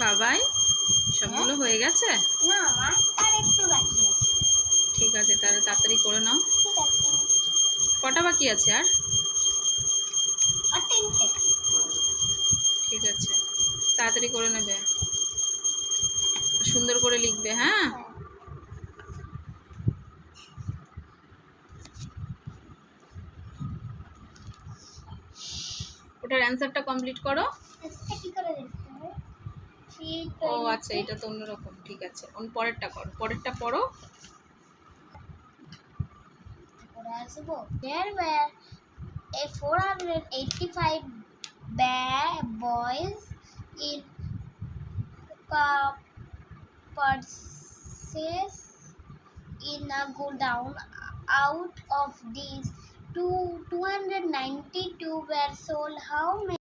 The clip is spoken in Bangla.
বাবাই সবগুলো হয়ে গেছে? না আমার আর একটু বাকি আছে। ঠিক আছে, তাহলে তাড়াতাড়ি করে নাও। ঠিক আছে, কটা বাকি আছে আর? আর 3টে। ঠিক আছে, তাড়াতাড়ি করে নেবে, সুন্দর করে লিখবে। হ্যাঁ, ওটার অ্যান্সারটা কমপ্লিট করো। এটা কি করে লিখতে হবে? ও আচ্ছা, এটা তো অন্যরকম। ঠিক আছে, পরেরটা করো, পরেরটা পড়ো। There were a 485 boys in purses in a go down. Out of these, 292 were sold. How many